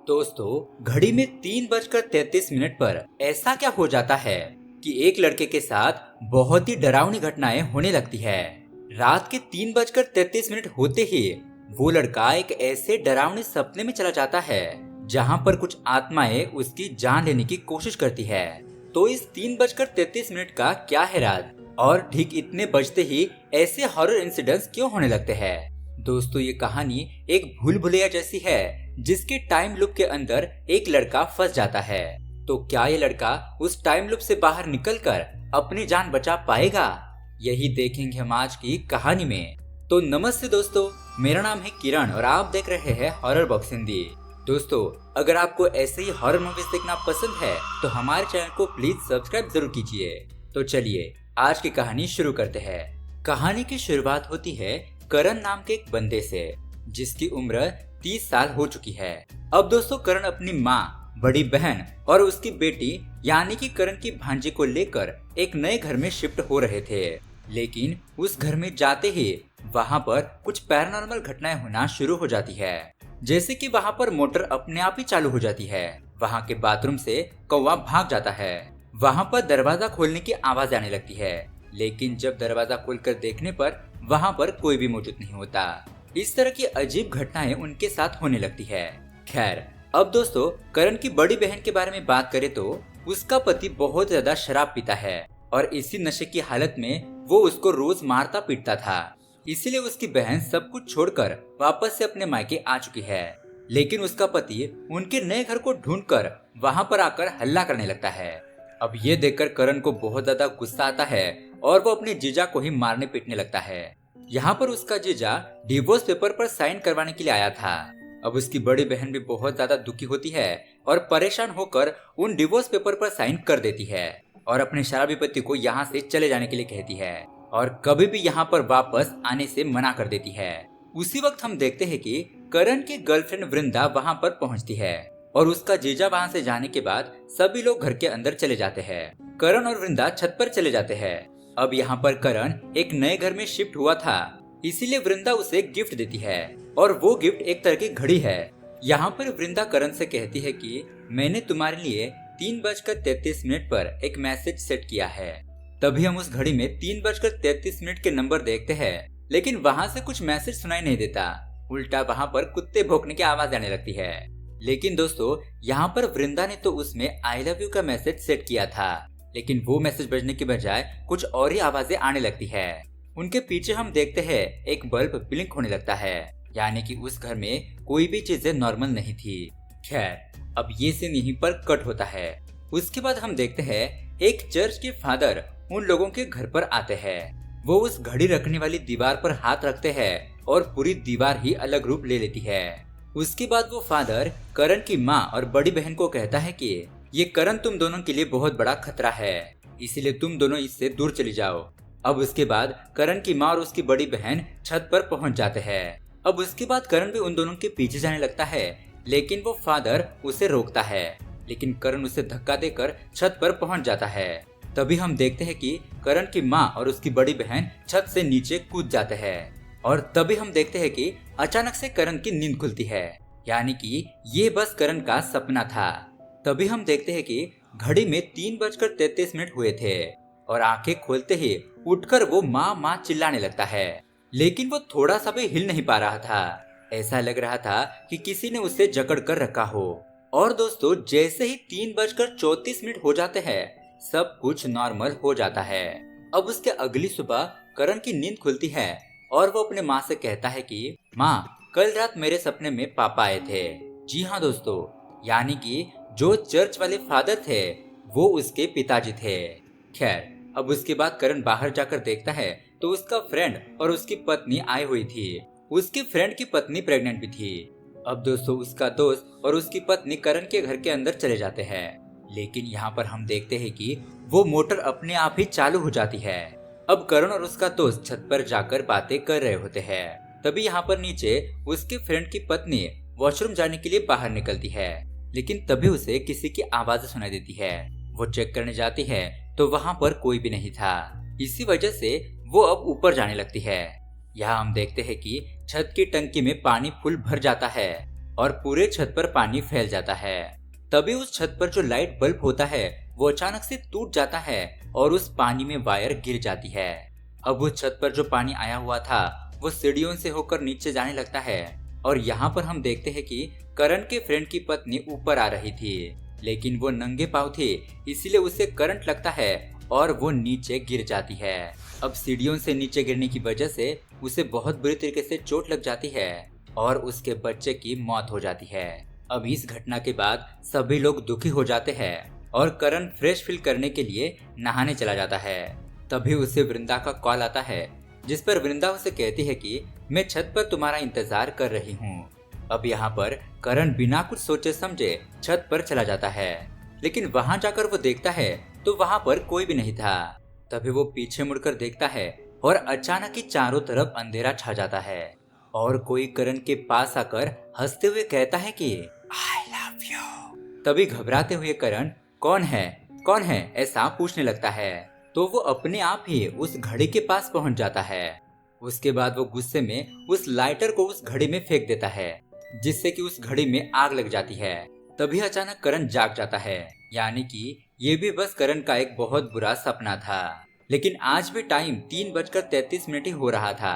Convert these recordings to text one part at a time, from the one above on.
दोस्तों, घड़ी में 3:33 पर ऐसा क्या हो जाता है कि एक लड़के के साथ बहुत ही डरावनी घटनाएं होने लगती है। रात के 3:33 होते ही वो लड़का एक ऐसे डरावने सपने में चला जाता है जहां पर कुछ आत्माएं उसकी जान लेने की कोशिश करती है। तो इस 3:33 का क्या है राज, और ठीक इतने बजते ही ऐसे हॉरर इंसिडेंट्स क्यों होने लगते हैं। दोस्तों, ये कहानी एक भूल भुलैया जैसी है जिसके टाइम लूप के अंदर एक लड़का फंस जाता है। तो क्या ये लड़का उस टाइम लूप से बाहर निकलकर अपनी जान बचा पाएगा? यही देखेंगे हम आज की कहानी में। तो नमस्ते दोस्तों, मेरा नाम है किरण और आप देख रहे हैं हॉरर बॉक्स हिंदी। दोस्तों, अगर आपको ऐसे ही हॉरर मूवीज देखना पसंद है तो हमारे चैनल को प्लीज सब्सक्राइब जरूर कीजिए। तो चलिए आज की कहानी शुरू करते हैं। कहानी की शुरुआत होती है करण नाम के एक बंदे से जिसकी उम्र 30 साल हो चुकी है। अब दोस्तों, करण अपनी माँ, बड़ी बहन और उसकी बेटी यानी कि करण की भांजी को लेकर एक नए घर में शिफ्ट हो रहे थे। लेकिन उस घर में जाते ही वहाँ पर कुछ पैरानॉर्मल घटनाएं होना शुरू हो जाती है। जैसे कि वहाँ पर मोटर अपने आप ही चालू हो जाती है, वहाँ के बाथरूम से कौवा भाग जाता है, वहाँ पर दरवाजा खोलने की आवाज आने लगती है। लेकिन जब दरवाजा खोलकर देखने पर वहाँ पर कोई भी मौजूद नहीं होता। इस तरह की अजीब घटनाएं उनके साथ होने लगती है। खैर, अब दोस्तों, करण की बड़ी बहन के बारे में बात करें तो उसका पति बहुत ज्यादा शराब पीता है और इसी नशे की हालत में वो उसको रोज मारता पीटता था। इसीलिए उसकी बहन सब कुछ छोड़कर वापस से अपने मायके आ चुकी है। लेकिन उसका पति उनके नए घर को ढूंढकर वहाँ पर आकर हल्ला करने लगता है। अब ये देखकर करण को बहुत ज्यादा गुस्सा आता है और वो अपने जीजा को ही मारने पीटने लगता है। यहाँ पर उसका जीजा डिवोर्स पेपर पर साइन करवाने के लिए आया था। अब उसकी बड़ी बहन भी बहुत ज्यादा दुखी होती है और परेशान होकर उन डिवोर्स पेपर पर साइन कर देती है और अपने शराबी पति को यहाँ से चले जाने के लिए कहती है और कभी भी यहाँ पर वापस आने से मना कर देती है। उसी वक्त हम देखते हैं कि करण की गर्लफ्रेंड वृंदा वहाँ पर पहुँचती है और उसका जीजा वहाँ से जाने के बाद सभी लोग घर के अंदर चले जाते हैं। करण और वृंदा छत पर चले जाते हैं। अब यहाँ पर करण एक नए घर में शिफ्ट हुआ था, इसीलिए वृंदा उसे गिफ्ट देती है और वो गिफ्ट एक तरह की घड़ी है। यहाँ पर वृंदा करण से कहती है कि मैंने तुम्हारे लिए 3:33 पर एक मैसेज सेट किया है। तभी हम उस घड़ी में 3:33 के नंबर देखते हैं, लेकिन वहाँ से कुछ मैसेज सुनाई नहीं देता, उल्टा वहाँ पर कुत्ते भौंकने की आवाज आने लगती है। लेकिन दोस्तों, यहाँ पर वृंदा ने तो उसमें आई लव यू का मैसेज सेट किया था, लेकिन वो मैसेज बजने के बजाय कुछ और ही आवाजें आने लगती है। उनके पीछे हम देखते हैं एक बल्ब ब्लिंक होने लगता है, यानी कि उस घर में कोई भी चीजें नॉर्मल नहीं थी। खैर, अब ये सीन यहीं पर कट होता है। उसके बाद हम देखते हैं एक चर्च के फादर उन लोगों के घर पर आते हैं। वो उस घड़ी रखने वाली दीवार पर हाथ रखते हैं और पूरी दीवार ही अलग रूप ले लेती है। उसके बाद वो फादर करण की माँ और बड़ी बहन को कहता है कि ये करण तुम दोनों के लिए बहुत बड़ा खतरा है, इसीलिए तुम दोनों इससे दूर चली जाओ। अब उसके बाद करण की माँ और उसकी बड़ी बहन छत पर पहुंच जाते हैं। अब उसके बाद करण भी उन दोनों के पीछे जाने लगता है, लेकिन वो फादर उसे रोकता है। लेकिन करण उसे धक्का देकर छत पर पहुंच जाता है। तभी हम देखते हैं कि करण की माँ और उसकी बड़ी बहन छत से नीचे कूद जाते हैं और तभी हम देखते हैं कि अचानक से करण की नींद खुलती है, यानी कि ये बस करण का सपना था। तभी हम देखते हैं कि घड़ी में 3:33 हुए थे और आंखें खोलते ही उठकर वो माँ माँ चिल्लाने लगता है। लेकिन वो थोड़ा सा भी हिल नहीं पा रहा था, ऐसा लग रहा था कि किसी ने उसे जकड़ कर रखा हो। और दोस्तों, जैसे ही 3:34 हो जाते हैं सब कुछ नॉर्मल हो जाता है। अब उसके अगली सुबह करण की नींद खुलती है और वो अपने माँ से कहता है कि माँ, कल रात मेरे सपने में पापा आए थे। जी हाँ दोस्तों, यानी कि जो चर्च वाले फादर थे वो उसके पिताजी थे। खैर, अब उसके बाद करण बाहर जाकर देखता है तो उसका फ्रेंड और उसकी पत्नी आई हुई थी। उसके फ्रेंड की पत्नी प्रेग्नेंट भी थी। अब दोस्तों, उसका दोस्त और उसकी पत्नी करण के घर के अंदर चले जाते हैं, लेकिन यहाँ पर हम देखते हैं कि वो मोटर अपने आप ही चालू हो जाती है। अब करण और उसका दोस्त छत पर जाकर बातें कर रहे होते हैं। तभी यहाँ पर नीचे उसके फ्रेंड की पत्नी वॉशरूम जाने के लिए बाहर निकलती है, लेकिन तभी उसे किसी की आवाज सुनाई देती है। वो चेक करने जाती है तो वहाँ पर कोई भी नहीं था। इसी वजह से वो अब ऊपर जाने लगती है। यहाँ हम देखते हैं कि छत की टंकी में पानी फुल भर जाता है और पूरे छत पर पानी फैल जाता है। तभी उस छत पर जो लाइट बल्ब होता है वो अचानक से टूट जाता है और उस पानी में वायर गिर जाती है। अब उस छत पर जो पानी आया हुआ था वो सीढ़ियों से होकर नीचे जाने लगता है और यहाँ पर हम देखते हैं कि करण के फ्रेंड की पत्नी ऊपर आ रही थी, लेकिन वो नंगे पांव थी, इसीलिए उसे करंट लगता है और वो नीचे गिर जाती है। अब सीढ़ियों से नीचे गिरने की वजह से उसे बहुत बुरी तरीके से चोट लग जाती है और उसके बच्चे की मौत हो जाती है। अब इस घटना के बाद सभी लोग दुखी हो जाते हैं और करण फ्रेश फील करने के लिए नहाने चला जाता है। तभी उसे वृंदा का कॉल आता है, जिस पर वृंदा उसे कहती है कि मैं छत पर तुम्हारा इंतजार कर रही हूँ। अब यहाँ पर करण बिना कुछ सोचे समझे छत पर चला जाता है, लेकिन वहाँ जाकर वो देखता है तो वहाँ पर कोई भी नहीं था। तभी वो पीछे मुड़कर देखता है और अचानक ही चारों तरफ अंधेरा छा जाता है और कोई करण के पास आकर हंसते हुए कहता है कि आई लव यू। तभी घबराते हुए करण कौन है ऐसा पूछने लगता है, तो वो अपने आप ही उस घड़ी के पास पहुंच जाता है। उसके बाद वो गुस्से में उस लाइटर को उस घड़ी में फेंक देता है, जिससे कि उस घड़ी में आग लग जाती है। तभी अचानक करण जाग जाता है, यानी कि ये भी बस करण का एक बहुत बुरा सपना था। लेकिन आज भी टाइम 3:33 ही हो रहा था।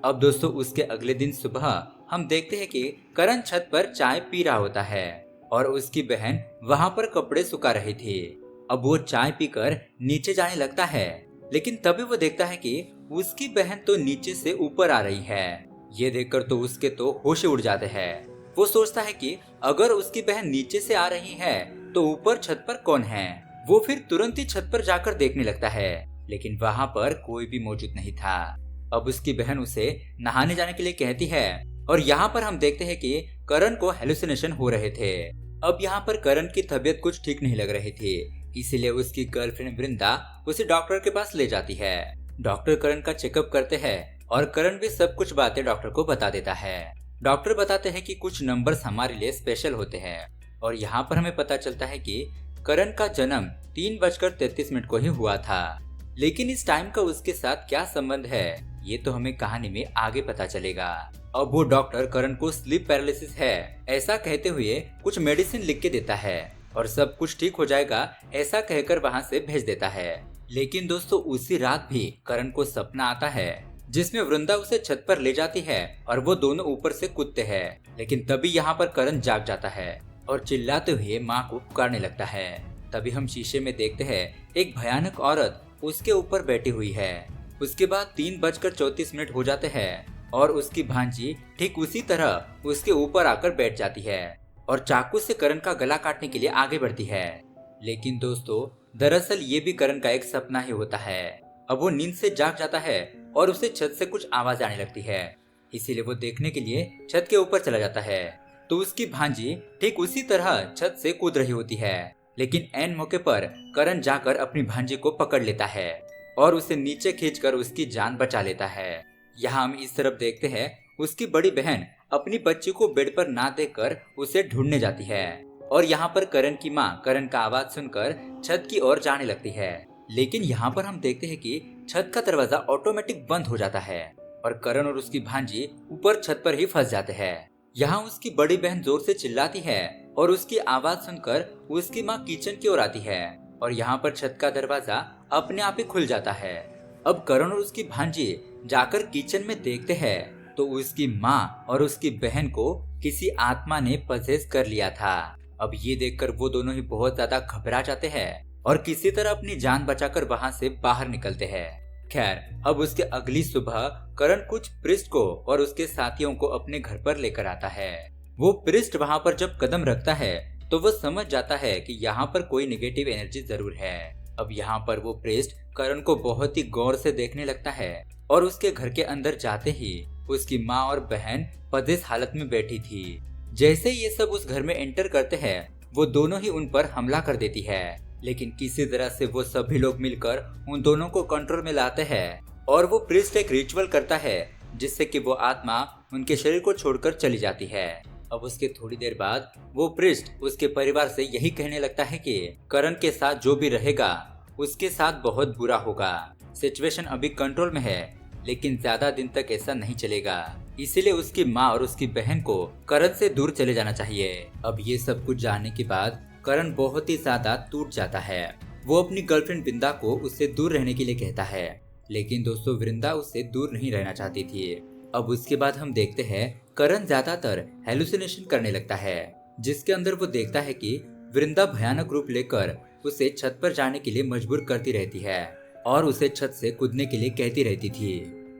अब दोस्तों उसके अगले दिन सुबह हम देखते हैं कि करण छत पर चाय पी रहा होता है और उसकी बहन वहाँ पर कपड़े सुखा रही थी। अब वो चाय पीकर नीचे जाने लगता है, लेकिन तभी वो देखता है कि उसकी बहन तो नीचे से ऊपर आ रही है। ये देखकर तो उसके तो होश उड़ जाते हैं। वो सोचता है कि अगर उसकी बहन नीचे से आ रही है तो ऊपर छत पर कौन है। वो फिर तुरंत ही छत पर जाकर देखने लगता है, लेकिन वहाँ पर कोई भी मौजूद नहीं था। अब उसकी बहन उसे नहाने जाने के लिए कहती है और यहाँ पर हम देखते हैं कि करण को हेलुसिनेशन हो रहे थे। अब यहाँ पर करण की तबीयत कुछ ठीक नहीं लग रही थी, इसीलिए उसकी गर्लफ्रेंड वृंदा उसे डॉक्टर के पास ले जाती है। डॉक्टर करण का चेकअप करते हैं और करण भी सब कुछ बातें डॉक्टर को बता देता है। डॉक्टर बताते हैं कि कुछ नंबर्स हमारे लिए स्पेशल होते हैं और यहाँ पर हमें पता चलता है कि करण का जन्म 3:33 को ही हुआ था। लेकिन इस टाइम का उसके साथ क्या संबंध है, ये तो हमें कहानी में आगे पता चलेगा। अब वो डॉक्टर करण को स्लीप पैरालिसिस है ऐसा कहते हुए कुछ मेडिसिन लिख के देता है और सब कुछ ठीक हो जाएगा ऐसा कहकर वहाँ से भेज देता है। लेकिन दोस्तों उसी रात भी करण को सपना आता है जिसमें वृंदा उसे छत पर ले जाती है और वो दोनों ऊपर से कूदते हैं। लेकिन तभी यहाँ पर करण जाग जाता है और चिल्लाते हुए माँ को पुकारने लगता है। तभी हम शीशे में देखते हैं एक भयानक औरत उसके ऊपर बैठी हुई है। उसके बाद 3:34 हो जाते हैं और उसकी भांजी ठीक उसी तरह उसके ऊपर आकर बैठ जाती है और चाकू से करण का गला काटने के लिए आगे बढ़ती है। लेकिन दोस्तों दरअसल ये भी करण का एक सपना ही होता है। अब वो नींद से जाग जाता है और उसे छत से कुछ आवाज आने लगती है, इसीलिए वो देखने के लिए छत के ऊपर चला जाता है। तो उसकी भांजी ठीक उसी तरह छत से कूद रही होती है, लेकिन ऐन मौके पर करण जाकर अपनी भांजी को पकड़ लेता है और उसे नीचे खींचकर उसकी जान बचा लेता है। यहाँ हम इस तरफ देखते हैं उसकी बड़ी बहन अपनी बच्ची को बेड पर ना देखकर उसे ढूंढने जाती है और यहाँ पर करण की माँ करण का आवाज सुनकर छत की ओर जाने लगती है। लेकिन यहाँ पर हम देखते हैं कि छत का दरवाजा ऑटोमेटिक बंद हो जाता है और करण और उसकी भांजी ऊपर छत पर ही फंस जाते हैं। यहाँ उसकी बड़ी बहन जोर से चिल्लाती है और उसकी आवाज सुनकर उसकी माँ किचन की ओर आती है और यहाँ पर छत का दरवाजा अपने आप ही खुल जाता है। अब करण और उसकी भांजी जाकर किचन में देखते हैं तो उसकी माँ और उसकी बहन को किसी आत्मा ने पजेस कर लिया था। अब ये देखकर वो दोनों ही बहुत ज्यादा घबरा जाते हैं और किसी तरह अपनी जान बचाकर वहाँ से बाहर निकलते हैं। खैर अब उसके अगली सुबह करण कुछ प्रिस्ट को और उसके साथियों को अपने घर पर लेकर आता है। वो प्रिस्ट वहाँ पर जब कदम रखता है तो वो समझ जाता है कि यहाँ पर कोई नेगेटिव एनर्जी जरूर है। अब यहाँ पर वो प्रिस्ट करण को बहुत ही गौर से देखने लगता है और उसके घर के अंदर जाते ही उसकी माँ और बहन पजेस हालत में बैठी थी। जैसे ये सब उस घर में एंटर करते हैं वो दोनों ही उन पर हमला कर देती है, लेकिन किसी तरह से वो सभी लोग मिलकर उन दोनों को कंट्रोल में लाते हैं और वो प्रीस्ट एक रिचुअल करता है जिससे कि वो आत्मा उनके शरीर को छोड़कर चली जाती है। अब उसके थोड़ी देर बाद वो प्रीस्ट उसके परिवार से यही कहने लगता है कि करण के साथ जो भी रहेगा उसके साथ बहुत बुरा होगा। सिचुएशन अभी कंट्रोल में है लेकिन ज्यादा दिन तक ऐसा नहीं चलेगा। इसीलिए उसकी माँ और उसकी बहन को करण से दूर चले जाना चाहिए। अब ये सब कुछ जानने के बाद करण बहुत ही ज्यादा टूट जाता है। वो अपनी गर्लफ्रेंड वृंदा को उससे दूर रहने के लिए कहता है, लेकिन दोस्तों वृंदा उससे दूर नहीं रहना चाहती थी। अब उसके बाद हम देखते हैं करण ज्यादातर हेलुसिनेशन करने लगता है, जिसके अंदर वो देखता है कि वृंदा भयानक रूप लेकर उसे छत पर जाने के लिए मजबूर करती रहती है और उसे छत से कूदने के लिए कहती रहती थी।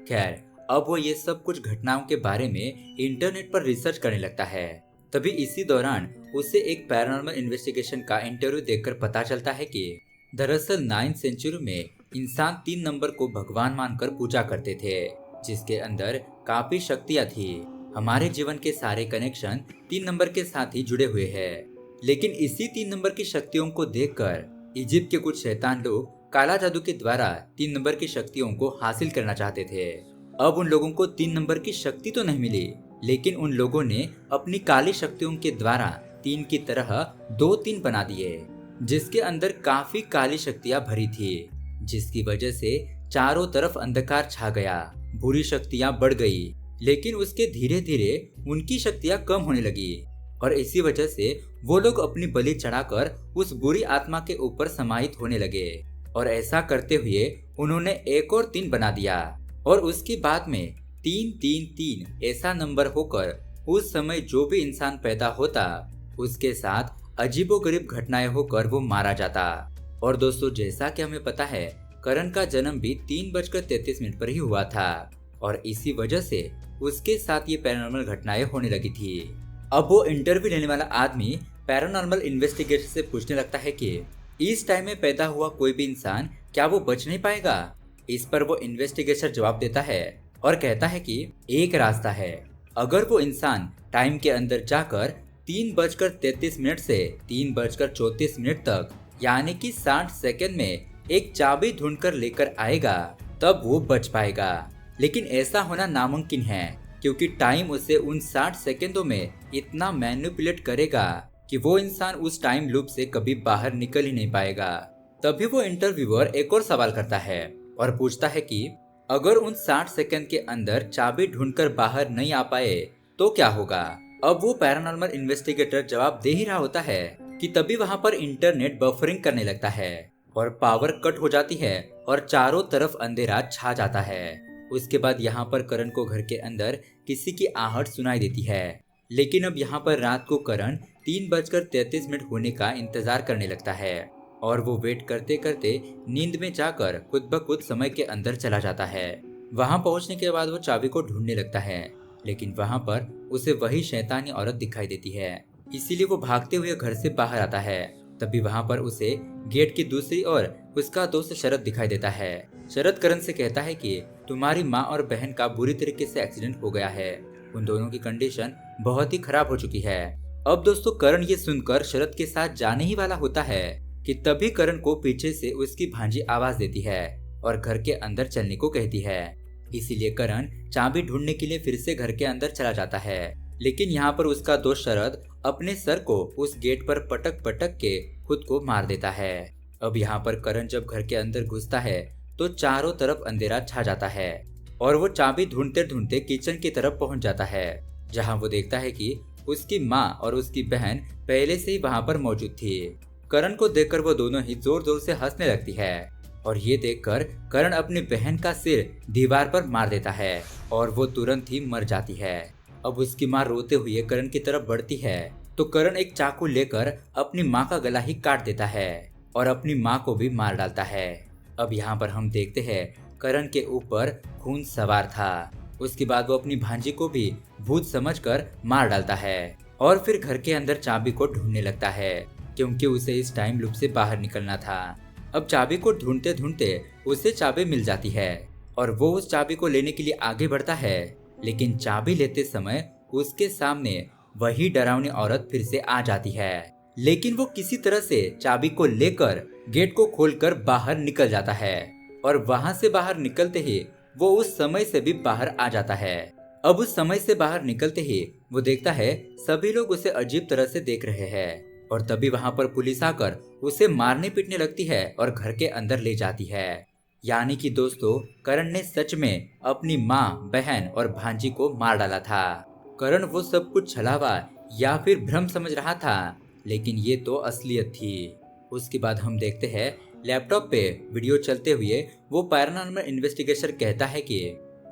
खैर, अब वो ये सब कुछ घटनाओं के बारे में इंटरनेट पर रिसर्च करने लगता है। तभी इसी दौरान उसे एक पैरानॉर्मल इन्वेस्टिगेशन का इंटरव्यू देखकर पता चलता है कि दरअसल 9th सेंचुरी में इंसान 3 नंबर को भगवान मानकर पूजा करते थे, जिसके अंदर काफी शक्तियां थी। हमारे जीवन के सारे कनेक्शन 3 नंबर के साथ ही जुड़े हुए हैं। लेकिन इसी 3 नंबर की शक्तियों को देखकर इजिप्ट के कुछ शैतान लोग काला जादू के द्वारा 3 नंबर की शक्तियों को हासिल करना चाहते थे। अब उन लोगों को 3 नंबर की शक्ति तो नहीं मिली, लेकिन उन लोगों ने अपनी काली शक्तियों के द्वारा 3 की तरह 2-3 बना दिए, जिसके अंदर काफी काली शक्तियां भरी थी, जिसकी वजह से चारों तरफ अंधकार छा गया, बुरी शक्तियां बढ़ गई। लेकिन उसके धीरे धीरे उनकी शक्तियां कम होने लगी और इसी वजह से वो लोग अपनी बलि चढ़ाकर उस बुरी आत्मा के ऊपर समाहित होने लगे। और ऐसा करते हुए उन्होंने एक और 3 बना दिया और उसके बाद में 3-3-3 ऐसा नंबर होकर उस समय जो भी इंसान पैदा होता उसके साथ अजीबोगरीब घटनाएं होकर वो मारा जाता। और दोस्तों, जैसा कि हमें पता है करण का जन्म भी 3:33 पर ही हुआ था और इसी वजह से उसके साथ ये पैरानॉर्मल घटनाएं होने लगी थी। अब वो इंटरव्यू लेने वाला आदमी पैरानॉर्मल इन्वेस्टिगेटर से पूछने लगता है कि इस टाइम में पैदा हुआ कोई भी इंसान क्या वो बच नहीं पाएगा। इस पर वो इन्वेस्टिगेटर जवाब देता है और कहता है कि एक रास्ता है, अगर वो इंसान टाइम के अंदर जाकर 3:33 से 3:34 तक यानी कि 60 सेकंड में एक चाबी ढूंढकर लेकर आएगा तब वो बच पाएगा। लेकिन ऐसा होना नामुमकिन है क्योंकि टाइम उसे उन 60 सेकंडों में इतना मैनिपुलेट करेगा कि वो इंसान उस टाइम लूप से कभी बाहर निकल ही नहीं पाएगा। तभी वो इंटरव्यूअर एक और सवाल करता है और पूछता है कि अगर उन 60 सेकंड के अंदर चाबी ढूंढकर बाहर नहीं आ पाए तो क्या होगा। अब वो पैरानॉर्मल इन्वेस्टिगेटर जवाब दे ही रहा होता है कि तभी वहाँ पर इंटरनेट बफरिंग करने लगता है और पावर कट हो जाती है और चारों तरफ अंधेरा छा जाता है। उसके बाद यहाँ पर करण को घर के अंदर किसी की आहट सुनाई देती है। लेकिन अब यहाँ पर रात को करण 3:33 होने का इंतजार करने लगता है और वो वेट करते करते नींद में जाकर खुद ब खुद समय के अंदर चला जाता है। वहाँ पहुँचने के बाद वो चाबी को ढूंढने लगता है, लेकिन वहाँ पर उसे वही शैतानी औरत दिखाई देती है। इसीलिए वो भागते हुए घर से बाहर आता है। तभी वहाँ पर उसे गेट की दूसरी ओर उसका दोस्त शरद दिखाई देता है। शरद करण से कहता है कि तुम्हारी माँ और बहन का बुरी तरीके से एक्सीडेंट हो गया है, उन दोनों की कंडीशन बहुत ही खराब हो चुकी है। अब दोस्तों, करण ये सुनकर शरद के साथ जाने ही वाला होता है कि तभी करण को पीछे से उसकी भांजी आवाज देती है और घर के अंदर चलने को कहती है। इसीलिए करण चाबी ढूंढने के लिए फिर से घर के अंदर चला जाता है। लेकिन यहाँ पर उसका दोस्त शरद अपने सर को उस गेट पर पटक पटक के खुद को मार देता है। अब यहाँ पर करण जब घर के अंदर घुसता है तो चारों तरफ अंधेरा छा जाता है और वो चाबी ढूंढते ढूंढते किचन की तरफ पहुंच जाता है, जहाँ वो देखता है कि उसकी माँ और उसकी बहन पहले से ही वहाँ पर मौजूद थी। करण को देखकर वो दोनों ही जोर जोर से हंसने लगती है और ये देखकर करण अपनी बहन का सिर दीवार पर मार देता है और वो तुरंत ही मर जाती है। अब उसकी माँ रोते हुए करण की तरफ बढ़ती है तो करण एक चाकू लेकर अपनी माँ का गला ही काट देता है और अपनी माँ को भी मार डालता है। अब यहाँ पर हम देखते हैं करण के ऊपर खून सवार था। उसके बाद वो अपनी भांजी को भी भूत समझकर मार डालता है और फिर घर के अंदर चाबी को ढूंढने लगता है क्योंकि उसे इस टाइम लूप से बाहर निकलना था। अब चाबी को ढूंढते ढूंढते उसे चाबी मिल जाती है और वो उस चाबी को लेने के लिए आगे बढ़ता है, लेकिन चाबी लेते समय उसके सामने वही डरावनी औरत फिर से आ जाती है। लेकिन वो किसी तरह से चाबी को लेकर गेट को खोलकर बाहर निकल जाता है और वहां से बाहर निकलते ही वो उस समय से भी बाहर आ जाता है। अब उस समय से बाहर निकलते ही वो देखता है सभी लोग उसे अजीब तरह से देख रहे हैं और तभी वहां पर पुलिस आकर उसे मारने पीटने लगती है और घर के अंदर ले जाती है। यानी कि दोस्तों करण ने सच में अपनी माँ, बहन और भांजी को मार डाला था। करण वो सब कुछ छलावा या फिर भ्रम समझ रहा था, लेकिन ये तो असलियत थी। उसके बाद हम देखते हैं लैपटॉप पे वीडियो चलते हुए वो पैरानॉर्मल इन्वेस्टिगेटर कहता है कि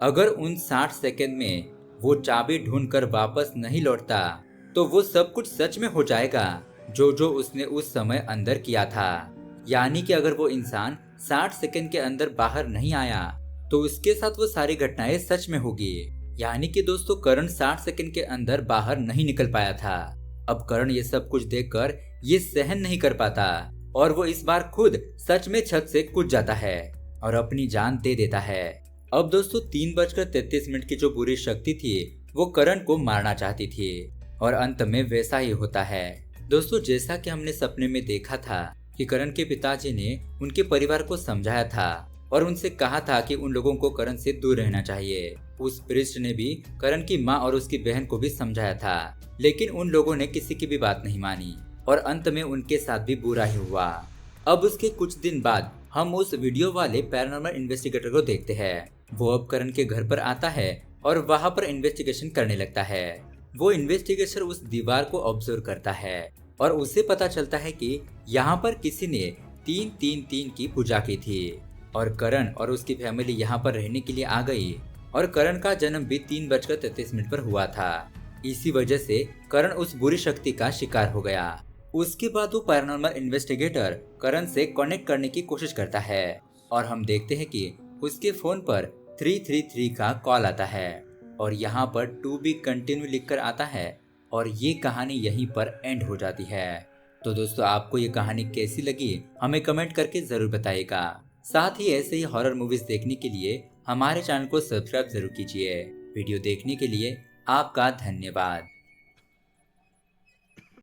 अगर उन 60 सेकंड में वो चाबी ढूंढकर वापस नहीं लौटता तो वो सब कुछ सच में हो जाएगा जो जो उसने उस समय अंदर किया था। यानी कि अगर वो इंसान 60 सेकंड के अंदर बाहर नहीं आया तो उसके साथ वो सारी घटनाएं सच में होगी। यानी कि दोस्तों करण 60 सेकंड के अंदर बाहर नहीं निकल पाया था। अब करण ये सब कुछ देखकर ये सहन नहीं कर पाता और वो इस बार खुद सच में छत से कूद जाता है और अपनी जान दे देता है। अब दोस्तों 3:33 की जो बुरी शक्ति थी वो करण को मारना चाहती थी और अंत में वैसा ही होता है। दोस्तों जैसा कि हमने सपने में देखा था कि करण के पिताजी ने उनके परिवार को समझाया था और उनसे कहा था कि उन लोगों को करण से दूर रहना चाहिए। उस प्रिस्ट ने भी करण की माँ और उसकी बहन को भी समझाया था, लेकिन उन लोगों ने किसी की भी बात नहीं मानी और अंत में उनके साथ भी बुरा ही हुआ। अब उसके कुछ दिन बाद हम उस वीडियो वाले पैरानॉर्मल इन्वेस्टिगेटर को देखते हैं। वो अब करण के घर पर आता है और वहाँ पर इन्वेस्टिगेशन करने लगता है। वो इन्वेस्टिगेटर उस दीवार को ऑब्जर्व करता है और उसे पता चलता है कि यहाँ पर किसी ने 333 की पूजा की थी और करण और उसकी फैमिली यहाँ पर रहने के लिए आ गई और करण का जन्म भी 3:33 पर हुआ था। इसी वजह से करण उस बुरी शक्ति का शिकार हो गया। उसके बाद वो पैरानॉर्मल इन्वेस्टिगेटर करण से कनेक्ट करने की कोशिश करता है और हम देखते हैं कि उसके फोन पर 333 का कॉल आता है और यहाँ पर टू बी कंटिन्यू लिखकर आता है और ये कहानी यहीं पर एंड हो जाती है। तो दोस्तों आपको ये कहानी कैसी लगी हमें कमेंट करके जरूर बताइएगा। साथ ही ऐसे ही हॉरर मूवीज देखने के लिए हमारे चैनल को सब्सक्राइब जरूर कीजिए। वीडियो देखने के लिए आपका धन्यवाद।